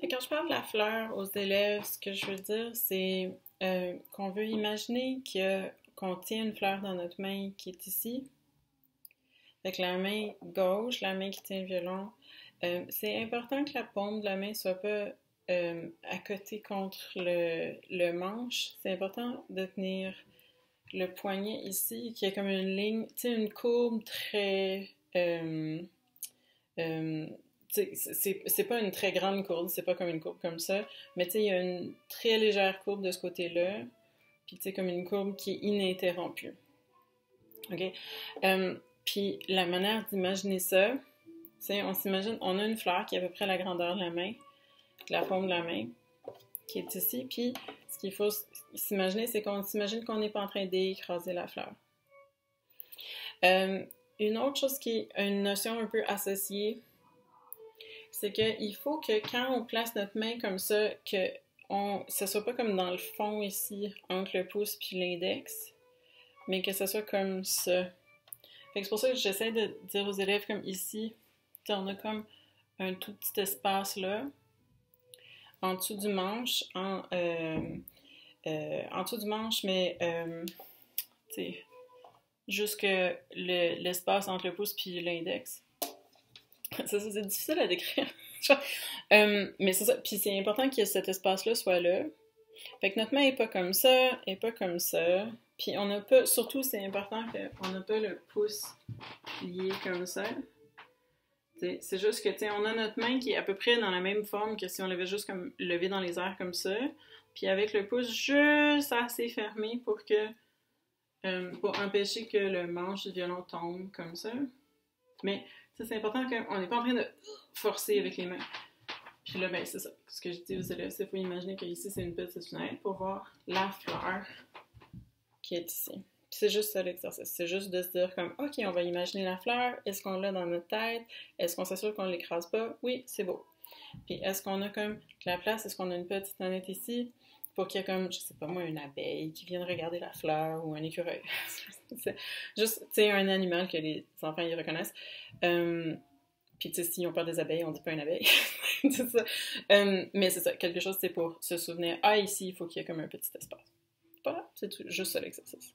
Et quand je parle de la fleur aux élèves, ce que je veux dire, c'est qu'on veut imaginer qu'on tient une fleur dans notre main qui est ici. Avec la main gauche, la main qui tient le violon. C'est important que la paume de la main soit pas à côté contre le manche. C'est important de tenir le poignet ici, qui est comme une ligne, tu sais, une courbe très... euh, c'est pas une très grande courbe, c'est pas comme une courbe comme ça, mais tu sais, il y a une très légère courbe de ce côté-là, puis tu sais, comme une courbe qui est ininterrompue. OK? Puis la manière d'imaginer ça, c'est on s'imagine, on a une fleur qui est à peu près la grandeur de la main, de la paume de la main, qui est ici, puis ce qu'il faut s'imaginer, c'est qu'on s'imagine qu'on n'est pas en train d'écraser la fleur. Une autre chose qui est une notion un peu associée, c'est qu'il faut que quand on place notre main comme ça, que ce soit pas comme dans le fond ici, entre le pouce puis l'index, mais que ce soit comme ça. Fait que c'est pour ça que j'essaie de dire aux élèves comme ici, on a comme un tout petit espace là, en dessous du manche, en dessous du manche, mais tu sais, jusque l'espace entre le pouce puis l'index. Ça, c'est difficile à décrire. Mais c'est ça. Puis c'est important que cet espace-là soit là. Fait que notre main est pas comme ça, est pas comme ça. Puis on n'a pas, surtout c'est important qu'on n'a pas le pouce lié comme ça. C'est juste que, tu sais, on a notre main qui est à peu près dans la même forme que si on l'avait juste comme levé dans les airs comme ça. Puis avec le pouce juste assez fermé pour empêcher que le manche du violon tombe comme ça. Mais c'est important qu'on n'est pas en train de forcer avec les mains. Puis là, ben c'est ça. Ce que je dis aux élèves, c'est qu'il faut imaginer qu'ici, c'est une petite fenêtre pour voir la fleur qui est ici. Puis c'est juste ça l'exercice. C'est juste de se dire comme, OK, on va imaginer la fleur. Est-ce qu'on l'a dans notre tête? Est-ce qu'on s'assure qu'on ne l'écrase pas? Oui, c'est beau. Puis est-ce qu'on a comme de la place? Est-ce qu'on a une petite fenêtre ici? Pour qu'il y ait comme, je sais pas moi, une abeille qui vienne regarder la fleur ou un écureuil. C'est juste, tu sais, un animal que les enfants ils reconnaissent. Puis, tu sais, s'ils ont peur des abeilles, on dit pas une abeille. C'est ça. Mais c'est ça, quelque chose, c'est pour se souvenir, ah, ici, il faut qu'il y ait comme un petit espace. Voilà, c'est tout, juste ça l'exercice.